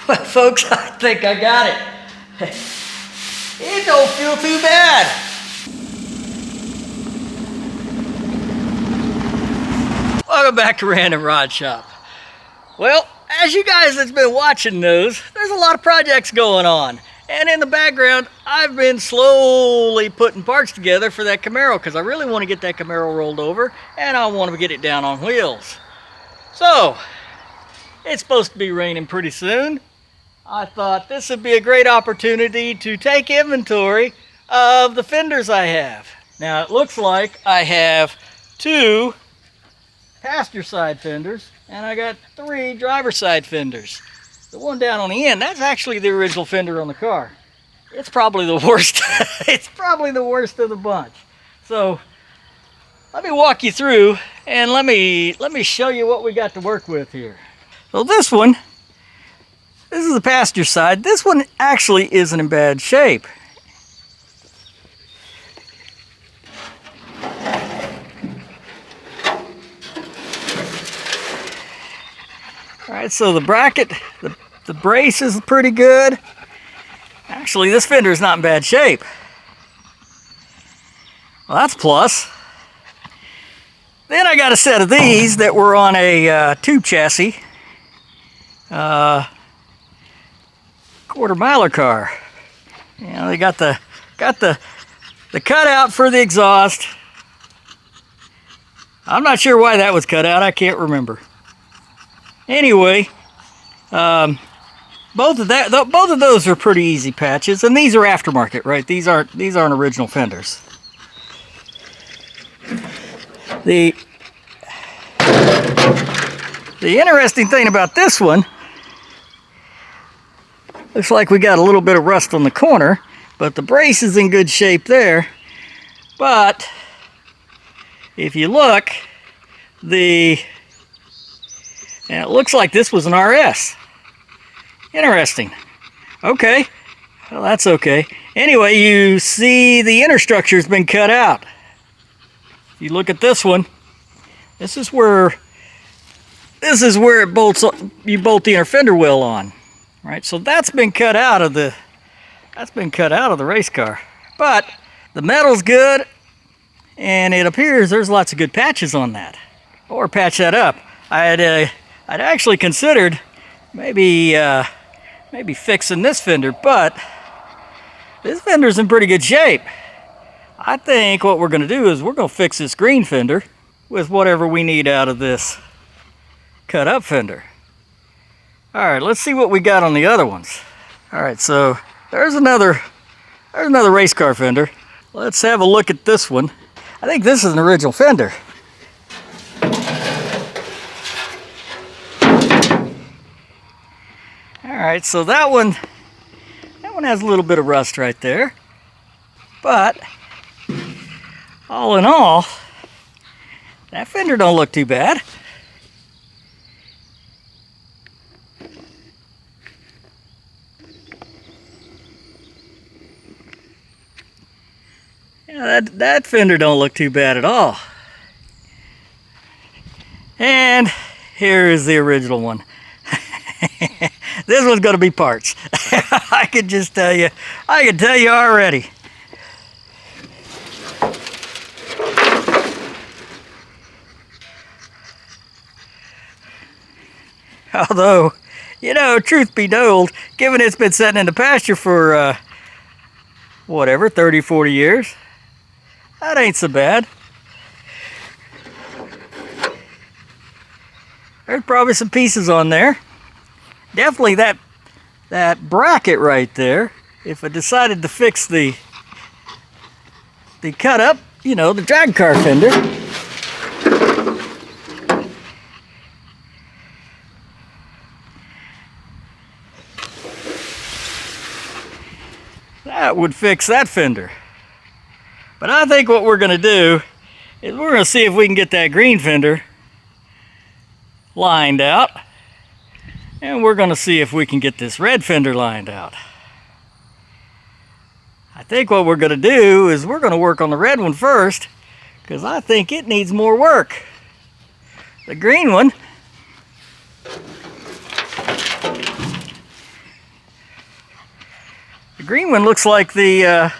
Well, folks, I think I got it. It don't feel too bad. Welcome back to Random Rod Shop. Well, as you guys that's been watching knows, there's a lot of projects going on. And in the background, I've been slowly putting parts together for that Camaro because I really want to get that Camaro rolled over and I want to get it down on wheels. So, it's supposed to be raining pretty soon. I thought this would be a great opportunity to take inventory of the fenders I have. Now, it looks like I have 2 passenger side fenders and I got 3 driver side fenders. The one down on the end, that's actually the original fender on the car. It's probably the worst. It's probably the worst of the bunch. So let me walk you through and let me show you what we got to work with here. So this is the passenger side. This one actually isn't in bad shape. Alright, so the bracket, the brace is pretty good. Actually, this fender is not in bad shape. Well, that's a plus. Then I got a set of these that were on a tube chassis. Quarter miler car. You know, they got the cutout for the exhaust. I'm not sure why that was cut out. I can't remember. Anyway, both of those are pretty easy patches, and these are aftermarket, right? These aren't original fenders. The interesting thing about this one, looks like we got a little bit of rust on the corner, but the brace is in good shape there. But if you look, and it looks like this was an RS. Interesting. Okay. Well, that's okay. Anyway, you see the inner structure's been cut out. If you look at this one, this is where it bolts. You bolt the inner fender wheel on, right? So that's been cut out of the race car. But the metal's good, and it appears there's lots of good patches on that. Or patch that up. I'd actually considered maybe fixing this fender, but this fender's in pretty good shape. I think what we're going to do is we're going to fix this green fender with whatever we need out of this cut up fender. Alright, let's see what we got on the other ones. Alright, so there's another race car fender. Let's have a look at this one. I think this is an original fender. Alright, so that one has a little bit of rust right there. But all in all, that fender don't look too bad. Yeah, that fender don't look too bad at all. And here is the original one. This one's going to be parts. I can just tell you. I can tell you already. Although, you know, truth be told, given it's been sitting in the pasture for, whatever, 30, 40 years, that ain't so bad. There's probably some pieces on there. Definitely that bracket right there, if I decided to fix the cut up, you know, the drag car fender. That would fix that fender. But I think what we're going to do is we're going to see if we can get that green fender lined out. And we're going to see if we can get this red fender lined out. I think what we're going to do is we're going to work on the red one first, because I think it needs more work. The green one green one looks like the,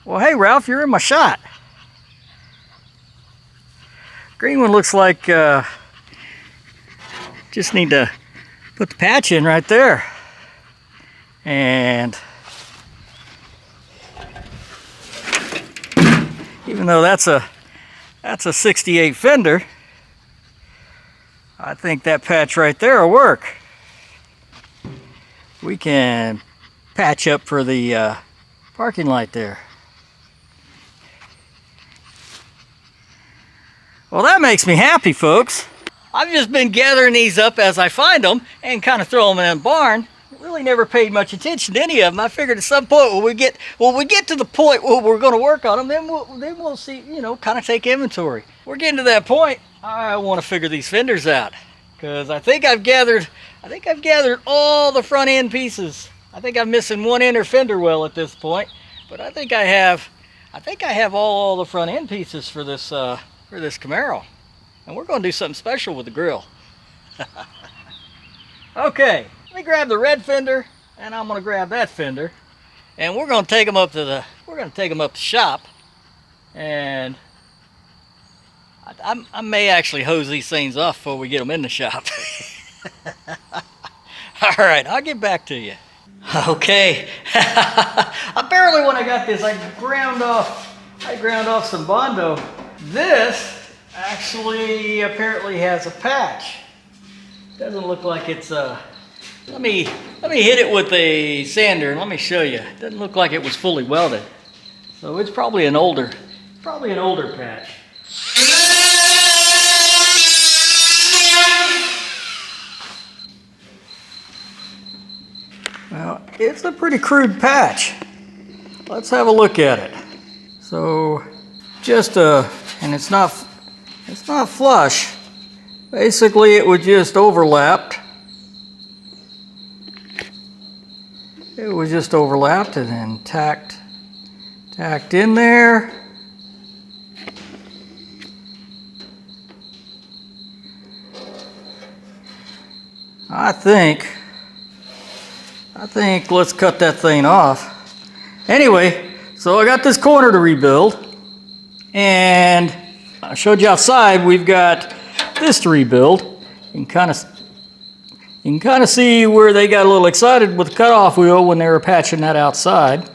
well, hey, Ralph, you're in my shot. Green one looks like, just need to put the patch in right there. And even though that's a 68 fender, I think that patch right there will work. We can patch up for the parking light there. Well, that makes me happy, folks. I've just been gathering these up as I find them and kind of throw them in the barn. Really never paid much attention to any of them. I figured at some point when we get to the point where we're going to work on them, then we'll see, you know, kind of take inventory. We're getting to that point. I want to figure these fenders out because I think I've gathered all the front end pieces. I think I'm missing one inner fender well at this point, but I think I have all the front end pieces for this Camaro, and we're going to do something special with the grill. Okay. Let me grab the red fender, and I'm going to grab that fender, and we're going to take them up to the shop, and I may actually hose these things off before we get them in the shop. All right, I'll get back to you. Okay. Apparently, when I got this, I ground off some Bondo. This actually apparently has a patch. Doesn't look like it's Let me hit it with a sander and let me show you. It doesn't look like it was fully welded. So it's probably an older patch. Well, it's a pretty crude patch. Let's have a look at it. So and it's not flush. Basically it was just overlapped. It was just overlapped and then tacked in there. I think let's cut that thing off. Anyway, so I got this corner to rebuild, and I showed you outside we've got this to rebuild. You can kind of see where they got a little excited with the cutoff wheel when they were patching that outside.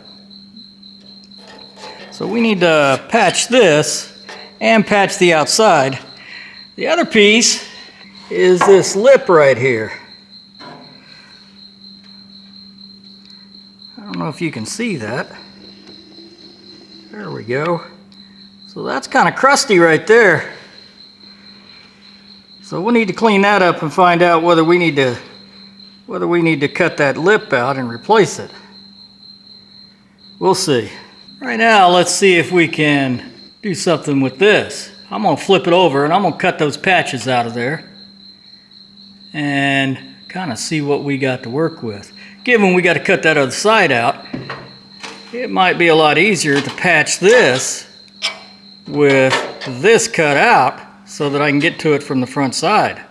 So we need to patch this and patch the outside. The other piece is this lip right here. I don't know if you can see that. There we go. So that's kind of crusty right there. So we'll need to clean that up and find out whether we need to cut that lip out and replace it. We'll see. Right now, let's see if we can do something with this. I'm gonna flip it over and I'm gonna cut those patches out of there and kind of see what we got to work with. Given we got to cut that other side out, it might be a lot easier to patch this with this cut out so that I can get to it from the front side.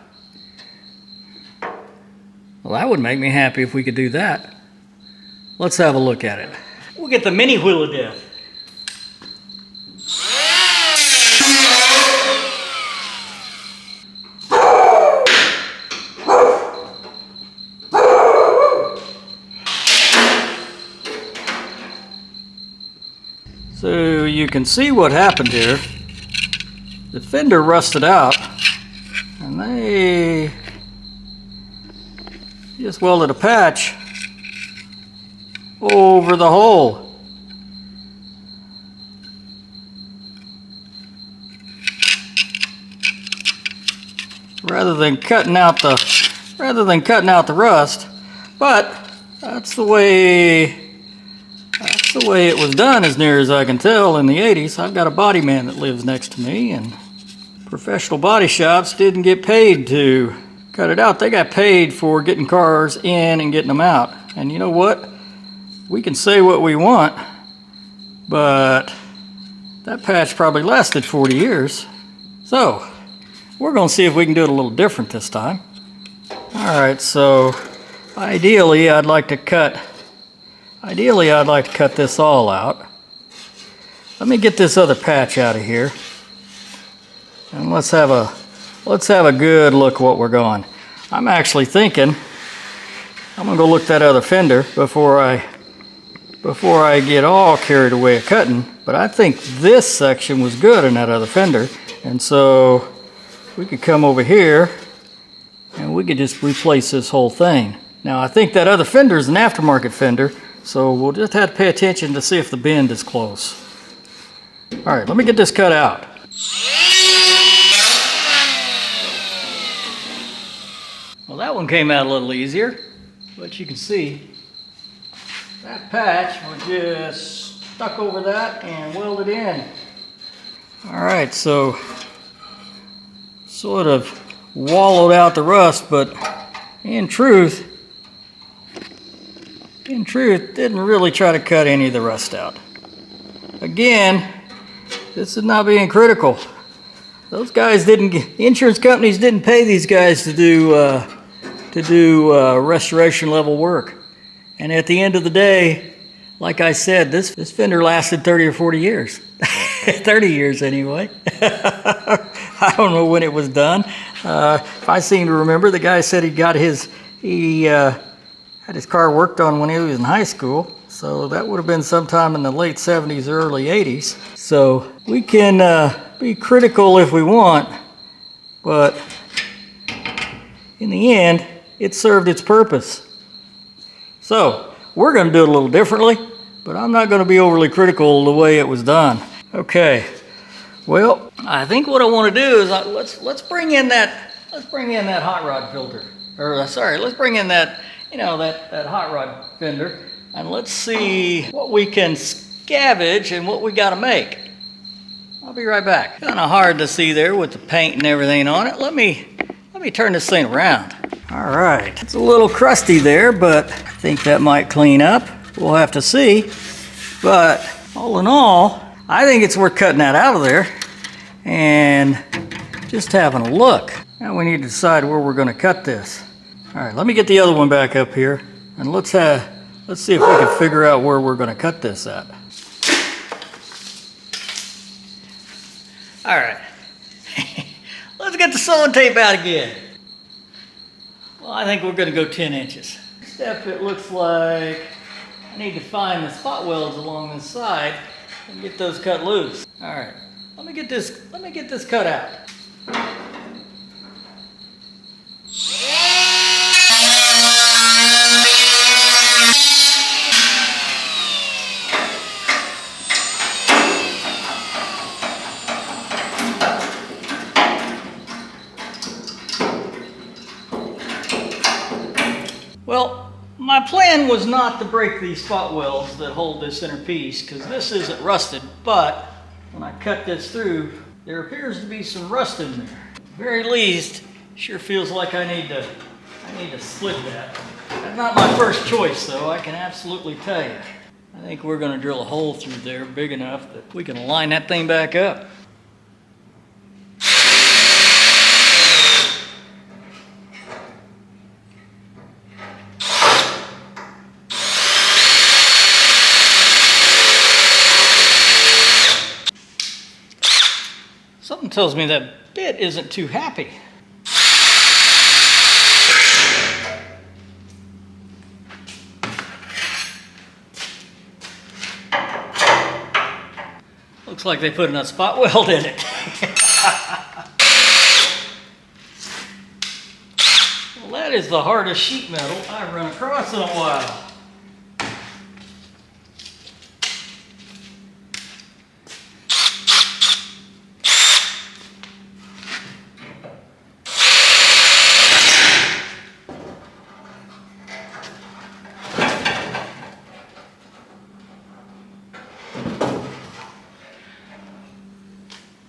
Well, that would make me happy if we could do that. Let's have a look at it. We'll get the mini wheel of death. So you can see what happened here. The fender rusted out and they just welded a patch over the hole. Rather than cutting out the rust, but that's the way it was done as near as I can tell in the 80s. I've got a body man that lives next to me, and professional body shops didn't get paid to cut it out. They got paid for getting cars in and getting them out. And you know what? We can say what we want, but that patch probably lasted 40 years. So we're going to see if we can do it a little different this time. Alright, so ideally I'd like to cut Ideally, I'd like to cut this all out. Let me get this other patch out of here, and let's have a good look at what we're going. I'm actually thinking I'm gonna go look that other fender before I get all carried away at cutting. But I think this section was good in that other fender, and so we could come over here and we could just replace this whole thing. Now I think that other fender is an aftermarket fender, so we'll just have to pay attention to see if the bend is close. All right, let me get this cut out. Well, that one came out a little easier, but you can see that patch was just stuck over that and welded in. All right, so sort of wallowed out the rust, but in truth, didn't really try to cut any of the rust out. Again, this is not being critical. Those guys insurance companies didn't pay these guys to do restoration level work. And at the end of the day, like I said, this fender lasted 30 or 40 years. 30 years anyway. I don't know when it was done. If I seem to remember, the guy said he had his car worked on when he was in high school. So that would have been sometime in the late 70s, early 80s. So we can be critical if we want, but in the end, it served its purpose. So we're going to do it a little differently, but I'm not going to be overly critical of the way it was done. Okay. Well, I think what I want to do is let's bring in that hot rod filter, or sorry, let's bring in that that hot rod fender, and let's see what we can scavenge and what we got to make. I'll be right back. Kind of hard to see there with the paint and everything on it. Let me turn this thing around. All right, it's a little crusty there, but I think that might clean up. We'll have to see. But all in all, I think it's worth cutting that out of there and just having a look. Now we need to decide where we're going to cut this. All right, let me get the other one back up here, and let's see if we can figure out where we're going to cut this at. All right, let's get the sewing tape out again. Well, I think we're going to go 10 inches. Next step, it looks like I need to find the spot welds along this side and get those cut loose. All right, let me get this cut out. Well, my plan was not to break these spot welds that hold this inner piece, because this isn't rusted, but when I cut this through, there appears to be some rust in there. At the very least, sure feels like I need to split that. That's not my first choice, though, I can absolutely tell you. I think we're going to drill a hole through there big enough that we can line that thing back up. Something tells me that bit isn't too happy. Looks like they put a spot weld in it. Well, that is the hardest sheet metal I've run across in a while.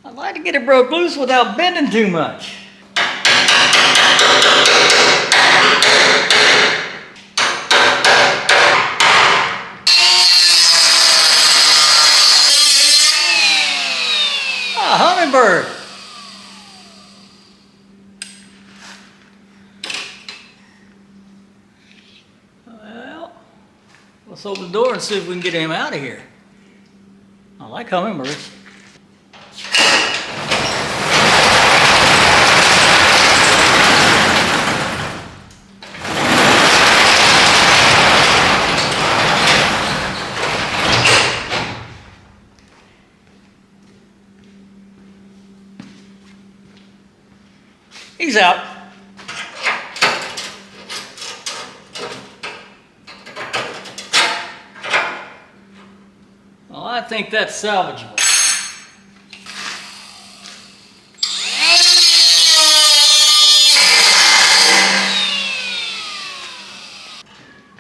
I'd like to get it broke loose without bending too much. A hummingbird. Well, Let's open the door and see if we can get him out of here. I like hummingbirds. He's out. Well, I think that's salvageable.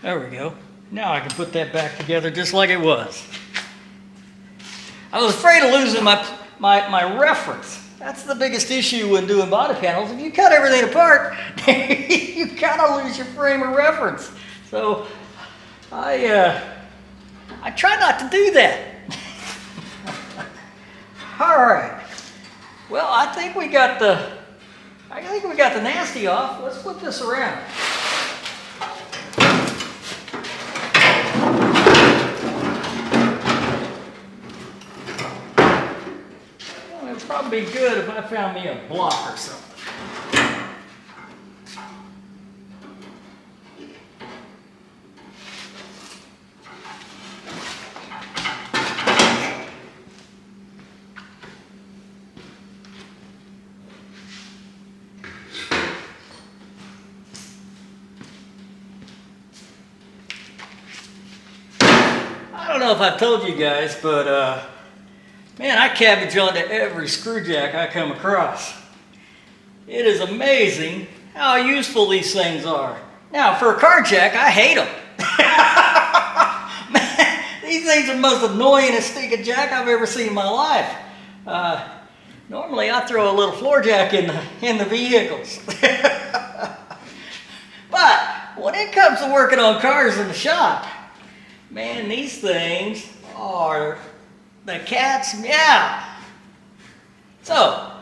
There we go. Now I can put that back together just like it was. I was afraid of losing my reference. That's the biggest issue when doing body panels. If you cut everything apart, you kind of lose your frame of reference. So I try not to do that. All right. Well, I think we got the nasty off. Let's flip this around. It'd probably be good if I found me a block or something. I don't know if I've told you guys, but man, I cabbage onto every screw jack I come across. It is amazing how useful these things are. Now, for a car jack, I hate them. Man, these things are the most annoyingest stinking jack I've ever seen in my life. Normally, I throw a little floor jack in the vehicles. But when it comes to working on cars in the shop, man, these things are the cat's meow. So,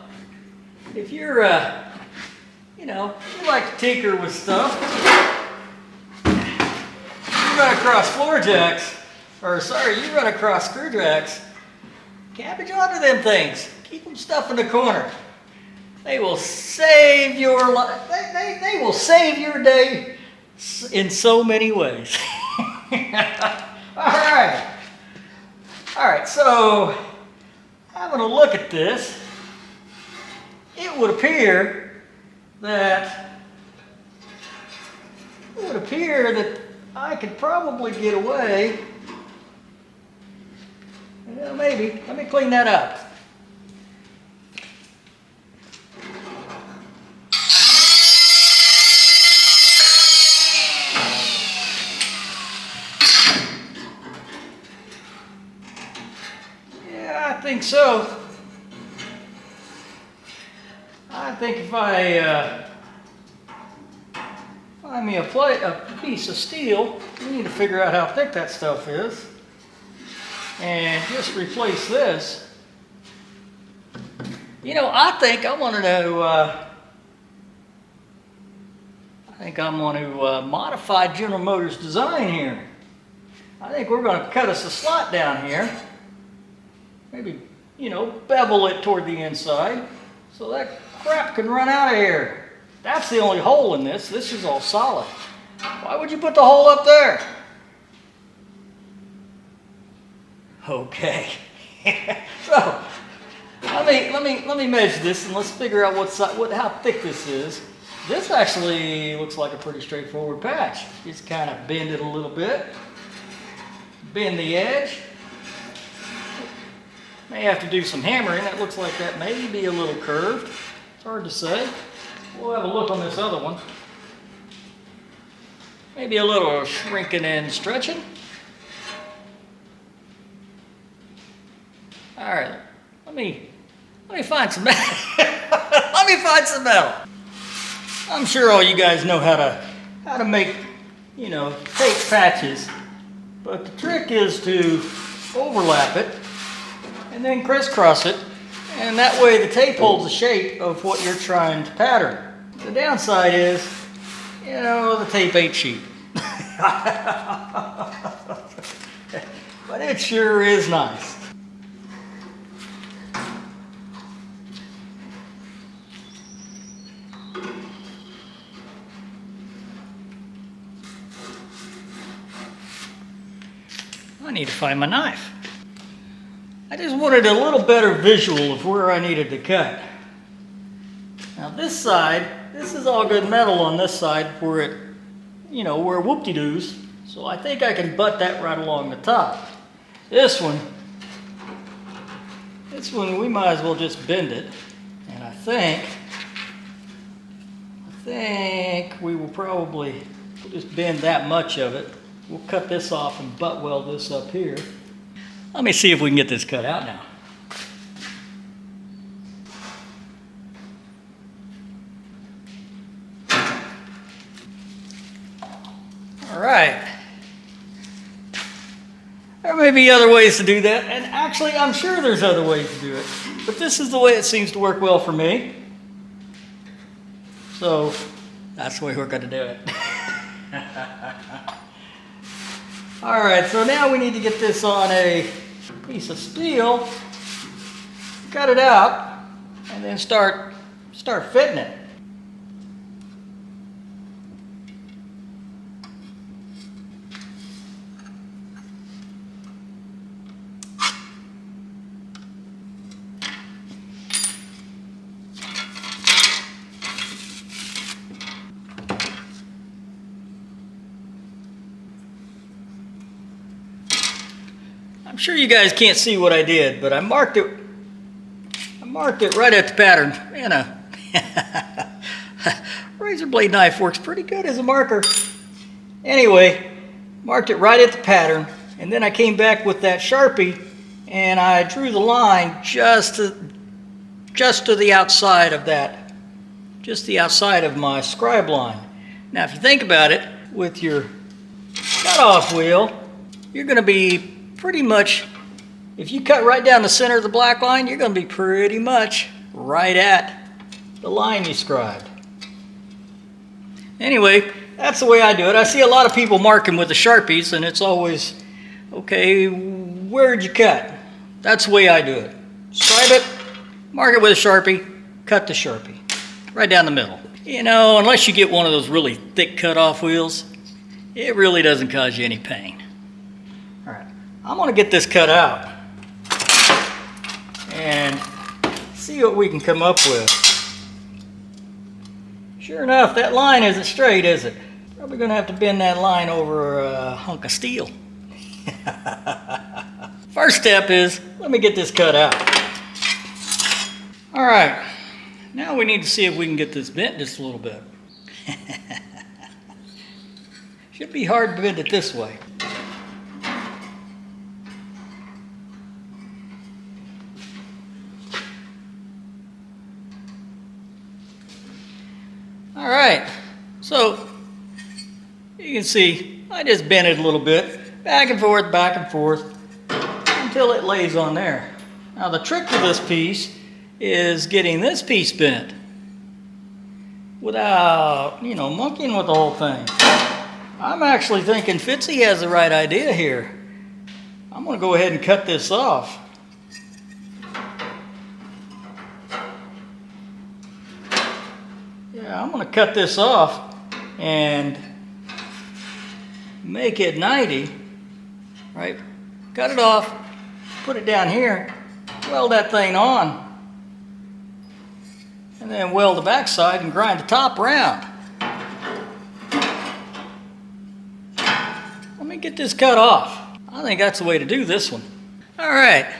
if you're, you like to tinker with stuff, you run across floor jacks, you run across screw jacks, cabbage onto them things. Keep them stuff in the corner. They will save your life. They will save your day in so many ways. All right, so having a look at this, it would appear that I could probably get away. Well, maybe. Let me clean that up. I think so. I think if I find me a piece of steel, we need to figure out how thick that stuff is, and just replace this. I think I'm going to modify General Motors' design here. I think we're going to cut us a slot down here. Maybe, bevel it toward the inside so that crap can run out of here. That's the only hole in this. This is all solid. Why would you put the hole up there? Okay. So, let me measure this and let's figure out how thick this is. This actually looks like a pretty straightforward patch. Just kind of bend it a little bit. Bend the edge. May have to do some hammering. That looks like that may be a little curved. It's hard to say. We'll have a look on this other one. Maybe a little shrinking and stretching. All right, let me find some metal. Let me find some metal. I'm sure all you guys know how to make, tape patches, but the trick is to overlap it and then crisscross it, and that way the tape holds the shape of what you're trying to pattern. The downside is, the tape ain't cheap. It sure is nice. I need to find my knife. I just wanted a little better visual of where I needed to cut. Now this side, this is all good metal on this side where it, you know, where whoop-de-doos. So I think I can butt that right along the top. This one we might as well just bend it. And I think we will probably just bend that much of it. We'll cut this off and butt weld this up here. Let me see if we can get this cut out now. All right. There may be other ways to do that, and actually I'm sure there's other ways to do it, but this is the way it seems to work well for me. So that's the way we're going to do it. All right, so now we need to get this on a piece of steel, cut it out, and then start fitting it. I'm sure you guys can't see what I did, but I marked it right at the pattern. Man, a razor blade knife works pretty good as a marker. Anyway, marked it right at the pattern, and then I came back with that Sharpie and I drew the line just to the outside of that, just the outside of my scribe line. Now if you think about it, with your cutoff wheel, you're going to be pretty much, if you cut right down the center of the black line, you're going to be pretty much right at the line you scribed. Anyway, that's the way I do it. I see a lot of people marking with the Sharpies, and it's always, okay, where'd you cut? That's the way I do it. Scribe it, mark it with a Sharpie, cut the Sharpie. Right down the middle. You know, unless you get one of those really thick cutoff wheels, it really doesn't cause you any pain. All right. I'm going to get this cut out and see what we can come up with. Sure enough, that line isn't straight, is it? Probably going to have to bend that line over a hunk of steel. First step is, let me get this cut out. All right, now we need to see if we can get this bent just a little bit. Should be hard to bend it this way. All right, so you can see I just bent it a little bit, back and forth, until it lays on there. Now the trick to this piece is getting this piece bent without, you know, monkeying with the whole thing. I'm actually thinking Fitzy has the right idea here. I'm going to go ahead and cut this off. Yeah, I'm going to cut this off and make it 90, right? Cut it off, put it down here, weld that thing on, and then weld the back side and grind the top round. Let me get this cut off. I think that's the way to do this one. All right,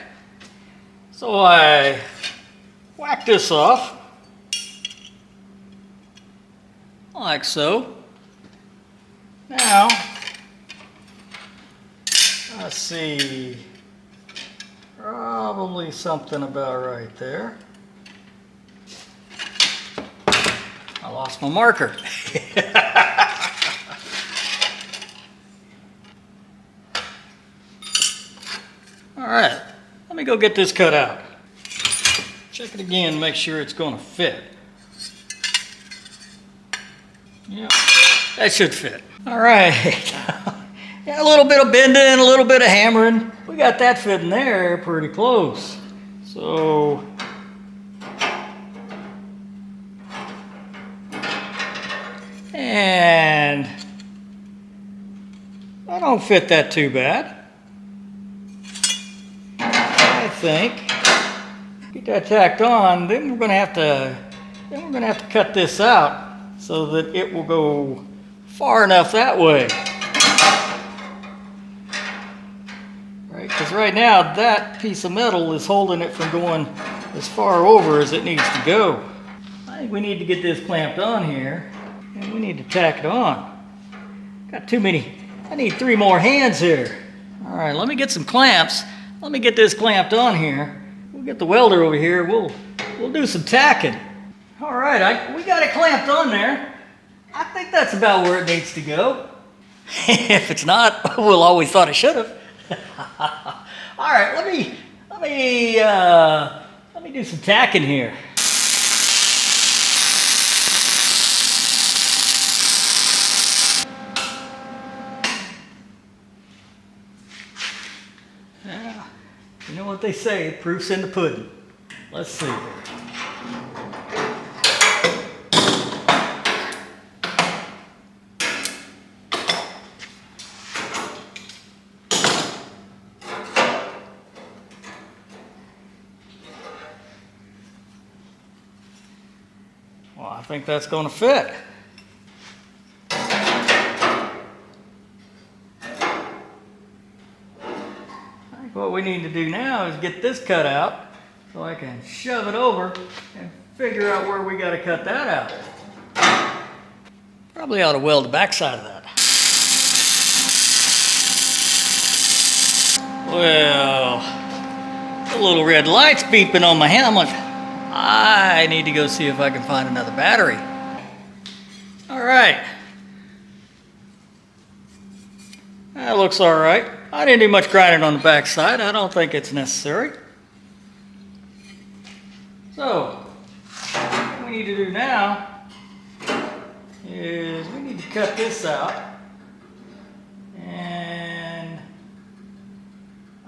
so I whack this off. Like so. Now, let's see, probably something about right there. I lost my marker. All right, let me go get this cut out. Check it again, make sure it's going to fit. Yep, that should fit. All right. Yeah, a little bit of bending, a little bit of hammering, we got that fitting there pretty close. So and I don't fit that too bad. I think get that tacked on, then we're going to have to cut this out so that it will go far enough that way. Right? Because right now that piece of metal is holding it from going as far over as it needs to go. I think we need to get this clamped on here, and we need to tack it on. Got too many. I need 3 more hands here. All right, let me get some clamps. Let me get this clamped on here. We'll get the welder over here. We'll do some tacking. All right, we got it clamped on there. I think that's about where it needs to go. If it's not, we'll always thought it should have. All right, let me do some tacking here. Yeah, you know what they say, proof's in the pudding. Let's see. Well, I think that's going to fit. I think what we need to do now is get this cut out so I can shove it over and figure out where we got to cut that out. Probably ought to weld the backside of that. Well, the little red light's beeping on my helmet. I need to go see if I can find another battery. All right. That looks all right. I didn't do much grinding on the backside. I don't think it's necessary. So, what we need to do now is we need to cut this out. And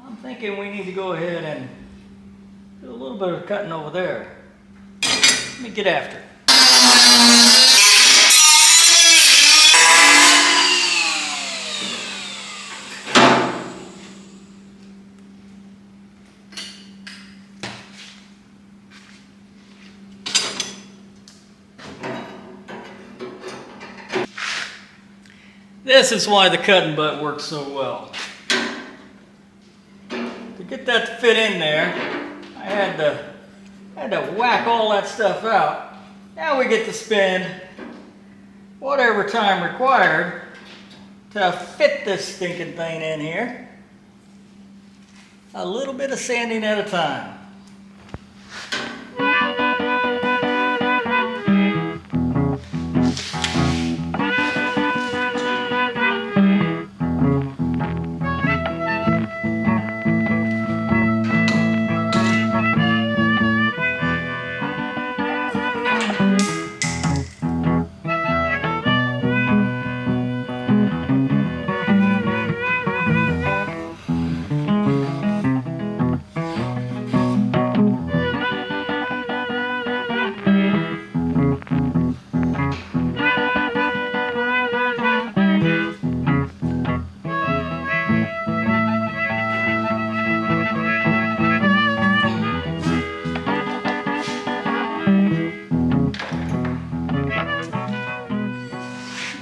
I'm thinking we need to go ahead and do a little bit of cutting over there. Let me get after it. This is why the cutting butt works so well. To get that to fit in there, I had to whack all that stuff out. Now we get to spend whatever time required to fit this stinking thing in here. A little bit of sanding at a time.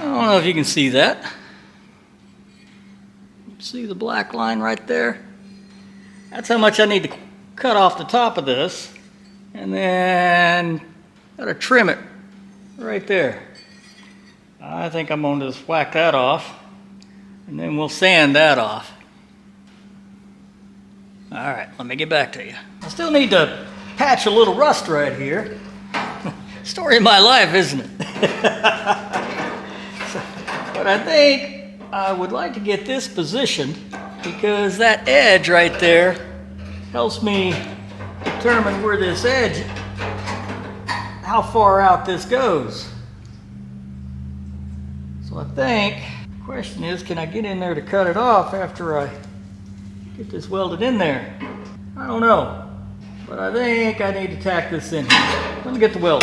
I don't know if you can see that. See the black line right there? That's how much I need to cut off the top of this. And then gotta trim it right there. I think I'm going to just whack that off. And then we'll sand that off. Alright, let me get back to you. I still need to patch a little rust right here. Story of my life, isn't it? But I think I would like to get this positioned because that edge right there helps me determine where this edge, how far out this goes. So I think the question is, can I get in there to cut it off after I get this welded in there. I don't know, but I think I need to tack this in here. Let me get the weld.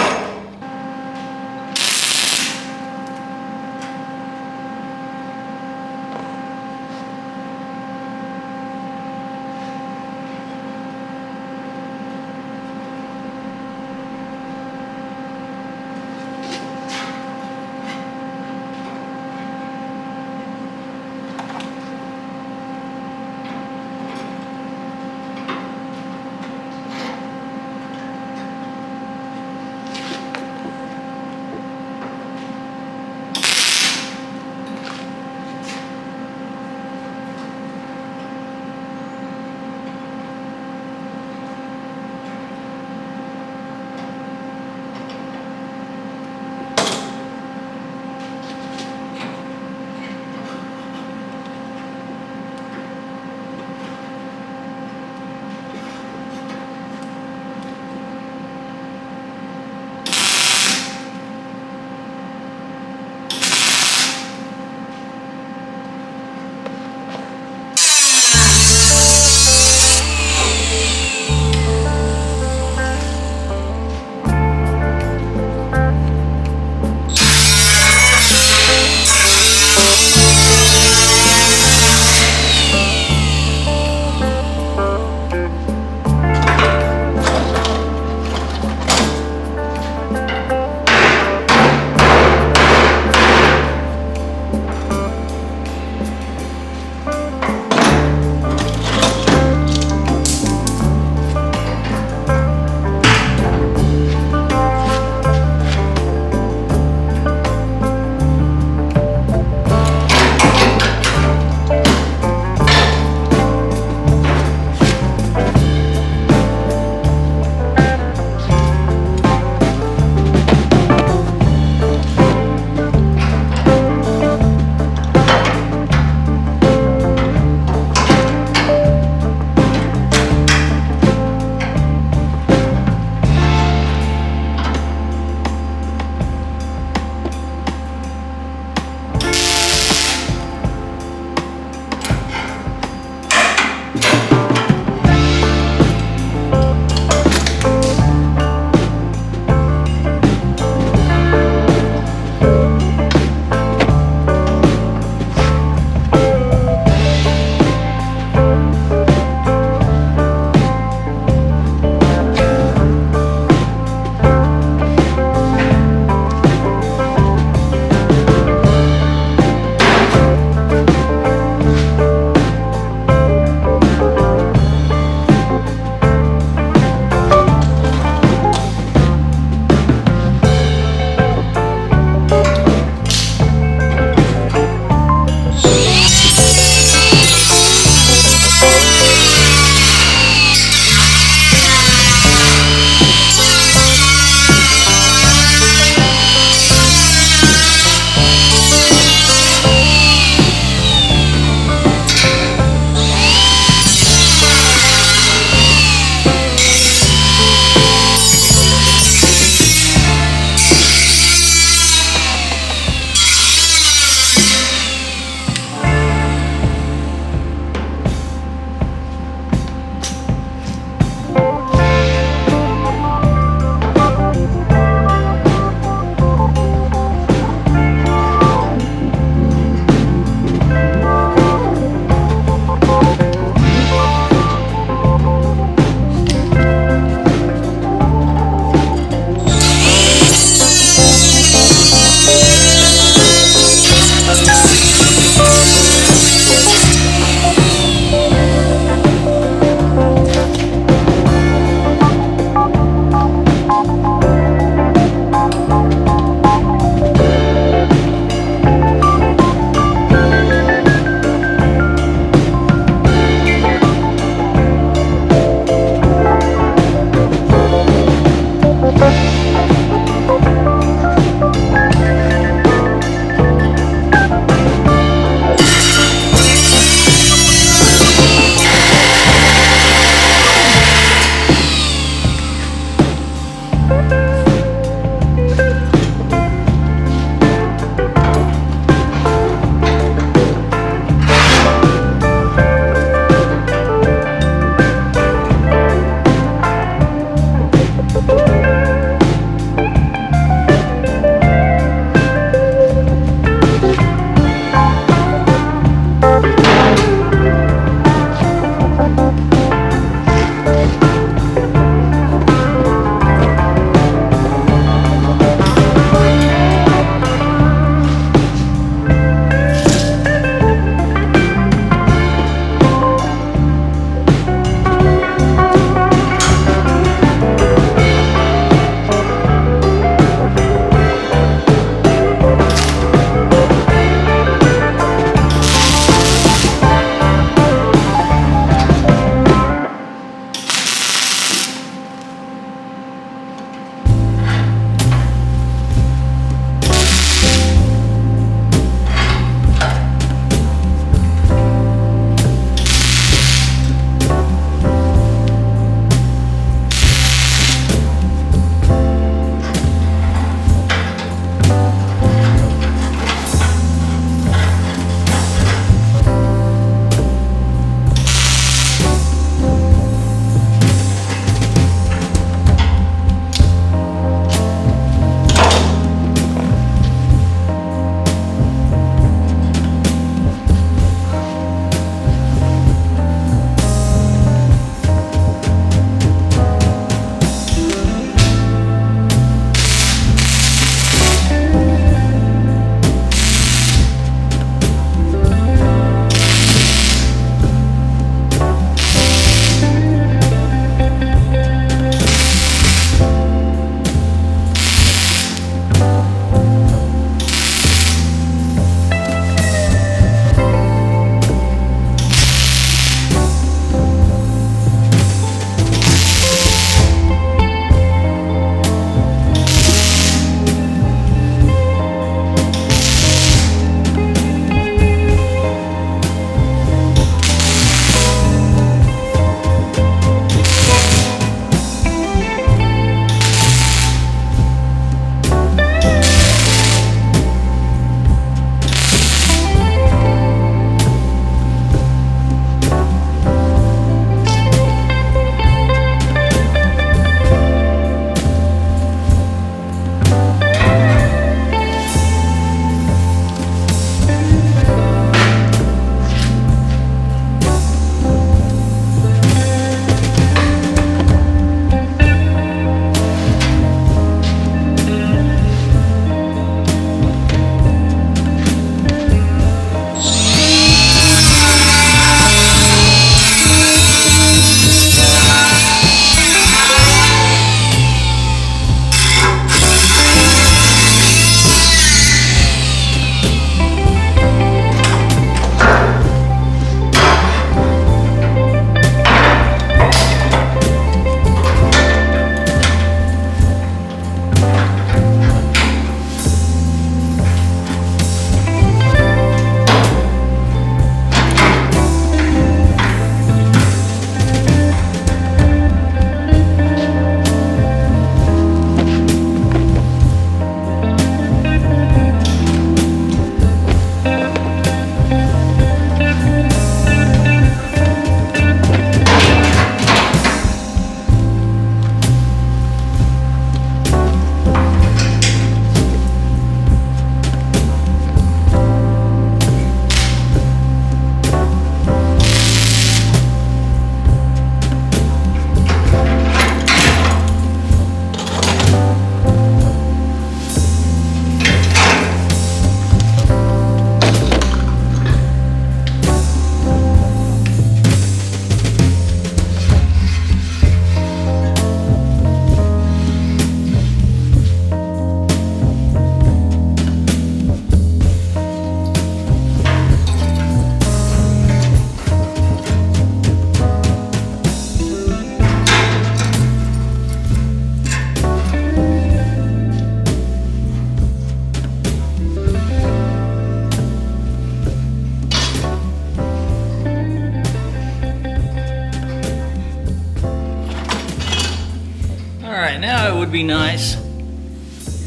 right, now it would be nice.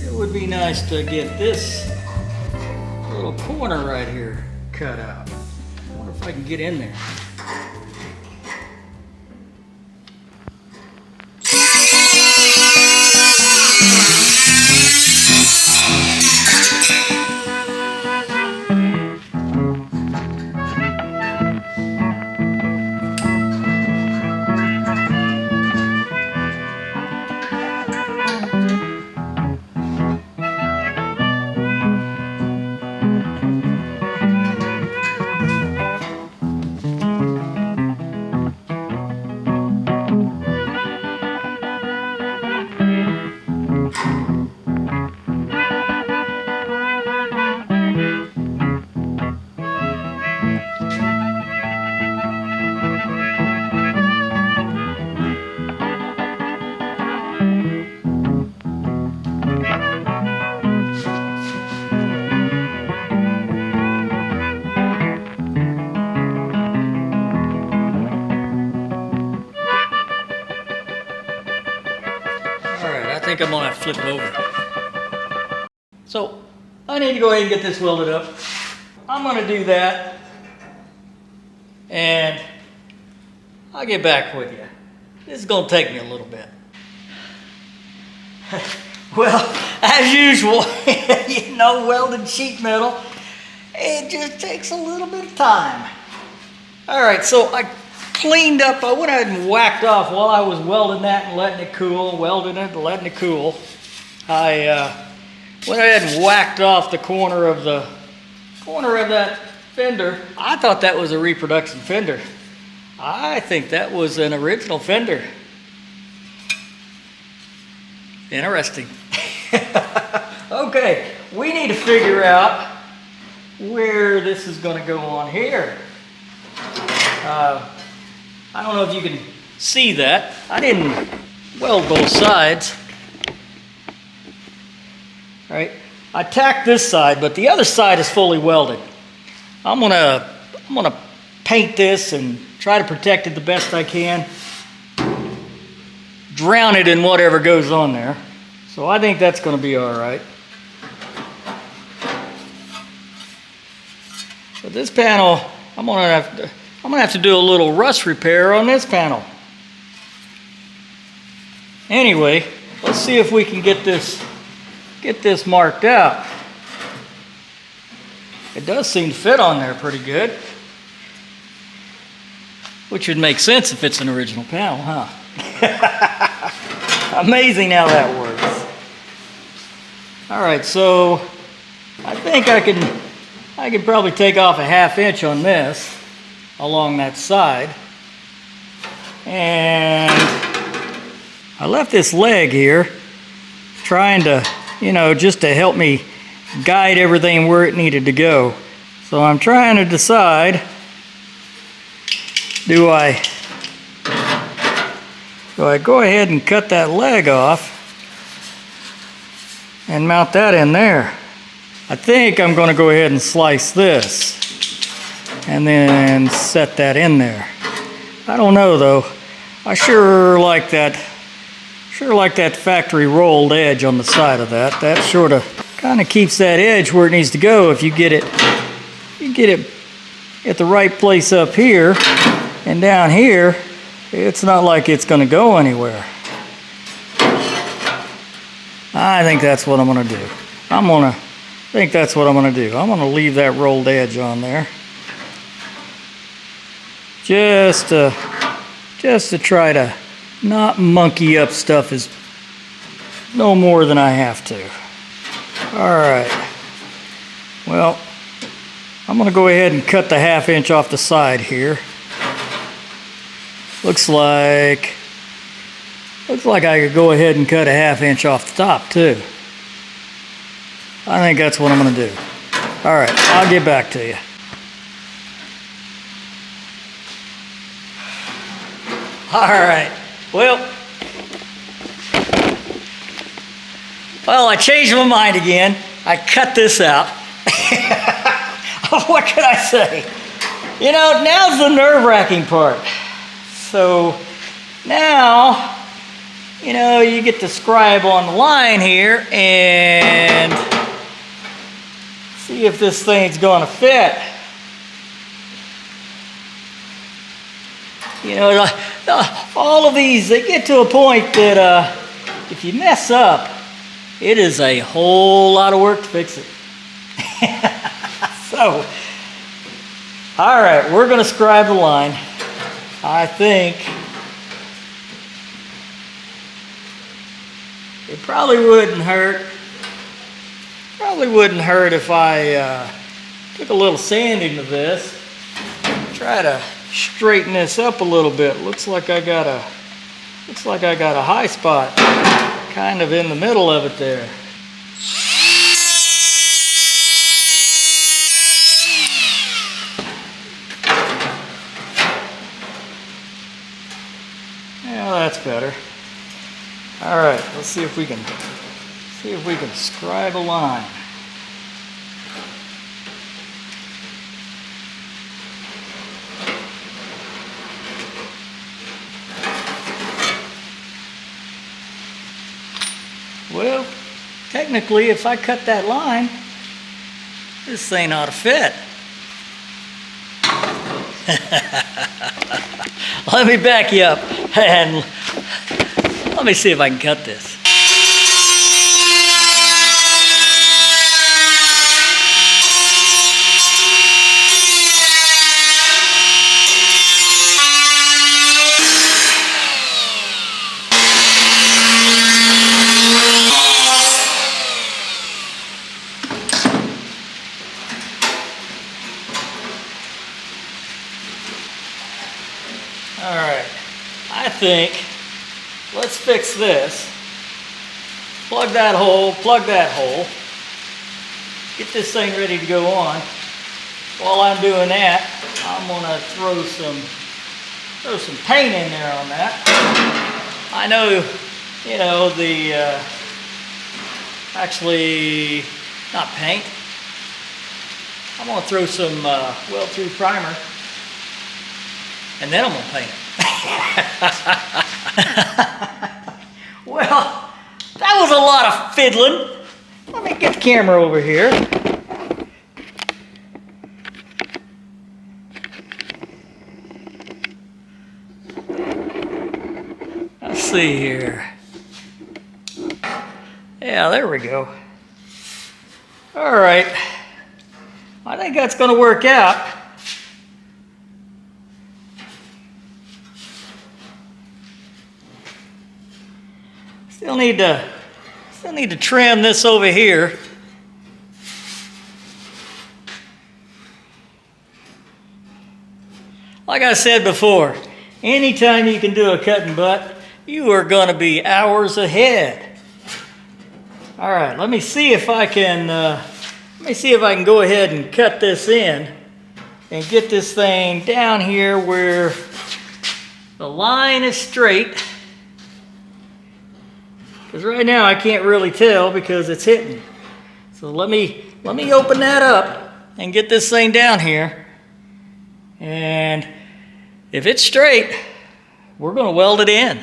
It would be nice to get this little corner right here cut out. I wonder if I can get in there. I think I'm gonna have to flip it over. So I need to go ahead and get this welded up. I'm gonna do that and I'll get back with you. This is gonna take me a little bit. Well, as usual, you know, welding sheet metal, it just takes a little bit of time. All right, so I cleaned up, I went ahead and whacked off while I was welding that and letting it cool, welding it and letting it cool. I went ahead and whacked off the corner of that fender. I thought that was a reproduction fender. I think that was an original fender. Interesting. Okay, we need to figure out where this is going to go on here. I don't know if you can see that. I didn't weld both sides. Right? I tacked this side, but the other side is fully welded. I'm gonna paint this and try to protect it the best I can. Drown it in whatever goes on there. So I think that's gonna be all right. But this panel, I'm gonna have to do a little rust repair on this panel. Anyway, let's see if we can get this marked out. It does seem to fit on there pretty good. Which would make sense if it's an original panel, huh? Amazing how that works. All right, so I think I can probably take off a 1/2 inch on this along that side. And I left this leg here trying to, you know, just to help me guide everything where it needed to go. So I'm trying to decide, do I go ahead and cut that leg off and mount that in there? I think I'm going to go ahead and slice this and then set that in there. I don't know though. I sure like that factory rolled edge on the side of that. That sort of kind of keeps that edge where it needs to go. If you get it at the right place up here and down here, it's not like it's going to go anywhere. I think that's what I'm going to do. I'm going to leave that rolled edge on there. Just to try to not monkey up stuff is no more than I have to. All right. Well, I'm going to go ahead and cut the 1/2 inch off the side here. Looks like I could go ahead and cut a 1/2 inch off the top too. I think that's what I'm going to do. All right, I'll get back to you. All right. Well, I changed my mind again. I cut this out. What can I say? You know, now's the nerve-wracking part. So now you know, you get to scribe on the line here and see if this thing's gonna fit. You know, all of these, they get to a point that if you mess up, it is a whole lot of work to fix it. So, all right, we're gonna scribe the line. I think it probably wouldn't hurt. Probably wouldn't hurt if I took a little sand into this. Try to straighten this up a little bit. Looks like I got a high spot kind of in the middle of it there. Yeah, that's better. All right, let's see if we can scribe a line. Well, technically, if I cut that line, this thing ought to fit. Let me back you up and let me see if I can cut this. All right, I think let's fix this. Plug that hole, get this thing ready to go on. While I'm doing that, I'm gonna throw some paint in there on that. I know, you know, actually not paint. I'm gonna throw some weld-through primer. And then I'm gonna paint it. Well, that was a lot of fiddling. Let me get the camera over here. Let's see here. Yeah, there we go. All right. I think that's gonna work out. Still need to trim this over here. Like I said before, anytime you can do a cut and butt, you are going to be hours ahead. All right, let me see if I can go ahead and cut this in and get this thing down here where the line is straight. Because right now I can't really tell because it's hitting. So let me open that up and get this thing down here. And if it's straight, we're going to weld it in.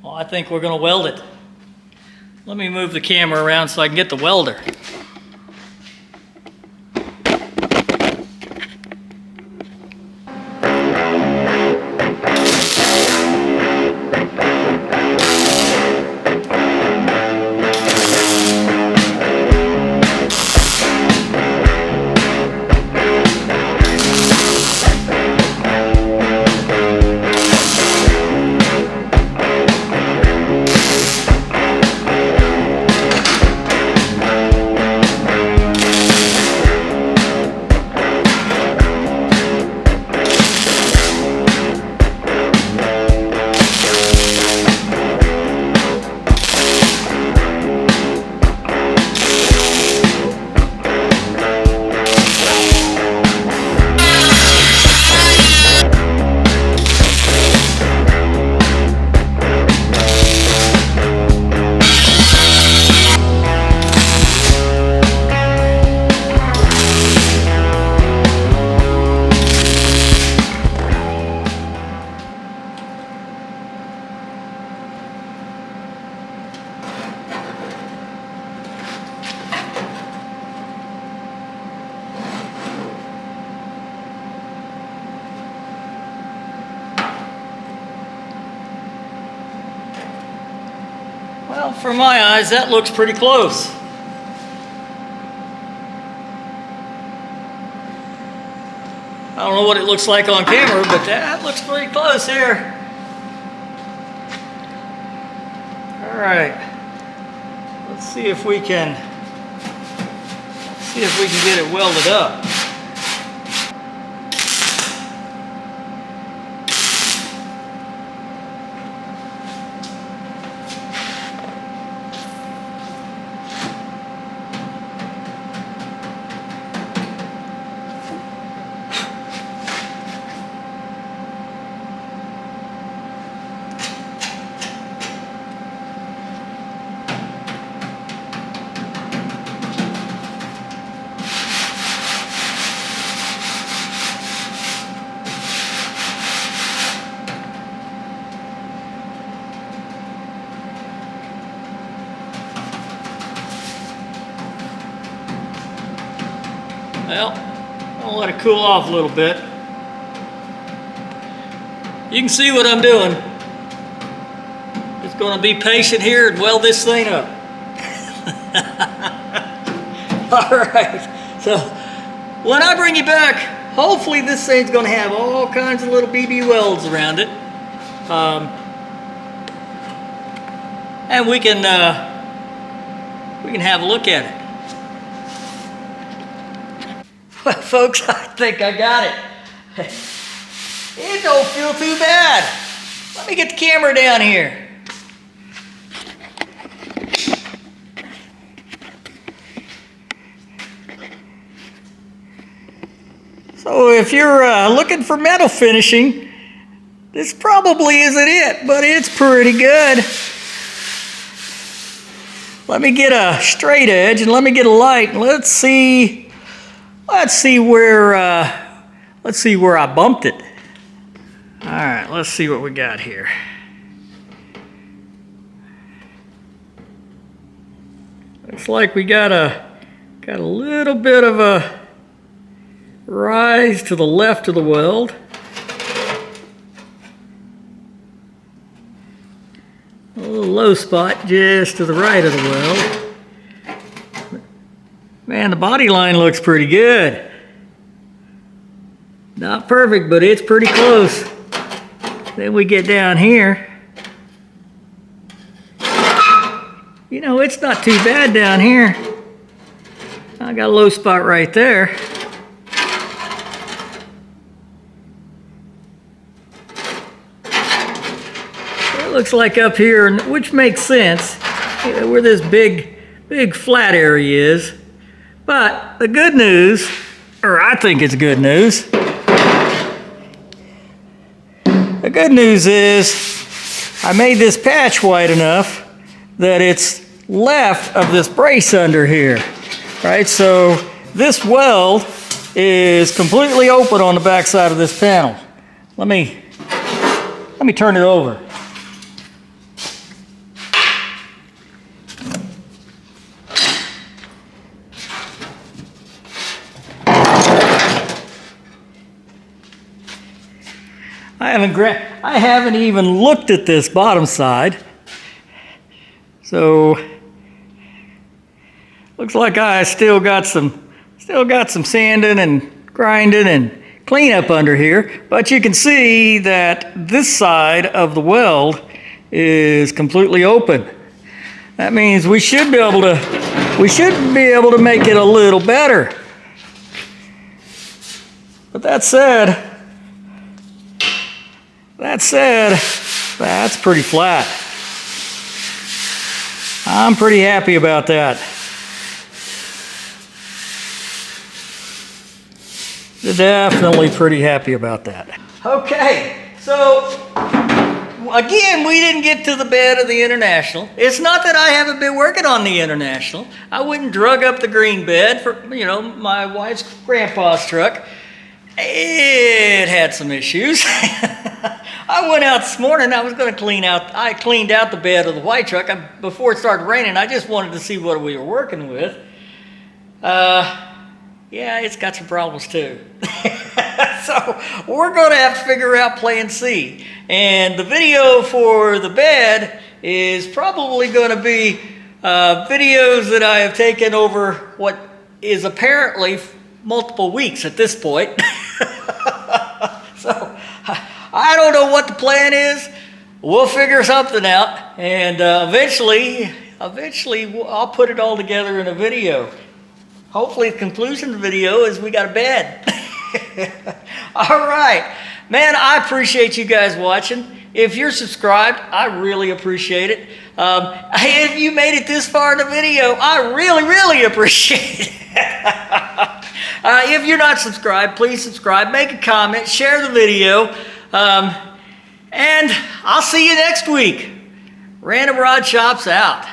Well, I think we're going to weld it. Let me move the camera around so I can get the welder. Well, from my eyes, that looks pretty close. I don't know what it looks like on camera, but that looks pretty close here. All right, let's see if we can get it welded up. Well, I'll let it cool off a little bit. You can see what I'm doing. Just going to be patient here and weld this thing up. All right, so when I bring you back, hopefully this thing's going to have all kinds of little BB welds around it. And we can have a look at it. Well, folks, I think I got it. It don't feel too bad. Let me get the camera down here. So if you're looking for metal finishing, this probably isn't it, but it's pretty good. Let me get a straight edge and let me get a light, and let's see where I bumped it. All right, let's see what we got here. Looks like we got a little bit of a rise to the left of the weld. A little low spot just to the right of the weld. Man, the body line looks pretty good. Not perfect, but it's pretty close. Then we get down here. You know, it's not too bad down here. I got a low spot right there. It looks like up here, which makes sense, where this big flat area is. But the good news, or I think it's good news, the good news is I made this patch wide enough that it's left of this brace under here, right? So this weld is completely open on the back side of this panel. Let me turn it over. I haven't even looked at this bottom side, so looks like I still got some sanding and grinding and cleanup under here. But you can see that this side of the weld is completely open. That means we should be able to make it a little better. But that said, that's pretty flat. I'm pretty happy about that. Definitely pretty happy about that. Okay, so again, we didn't get to the bed of the International. It's not that I haven't been working on the International. I went and drug up the green bed for, my wife's grandpa's truck. It had some issues. I went out this morning. I was going to cleaned out the bed of the white truck. Before it started raining, I just wanted to see what we were working with. Yeah, it's got some problems too. So we're going to have to figure out plan C. And the video for the bed is probably going to be videos that I have taken over what is apparently multiple weeks at this point. So I don't know what the plan is. We'll figure something out, and eventually I'll put it all together in a video. Hopefully the conclusion of the video is we got a bed. All right. Man, I appreciate you guys watching. If you're subscribed, I really appreciate it. If you made it this far in the video, I really appreciate it. If you're not subscribed, please subscribe, make a comment, share the video, and I'll see you next week. Random Rod Shops out.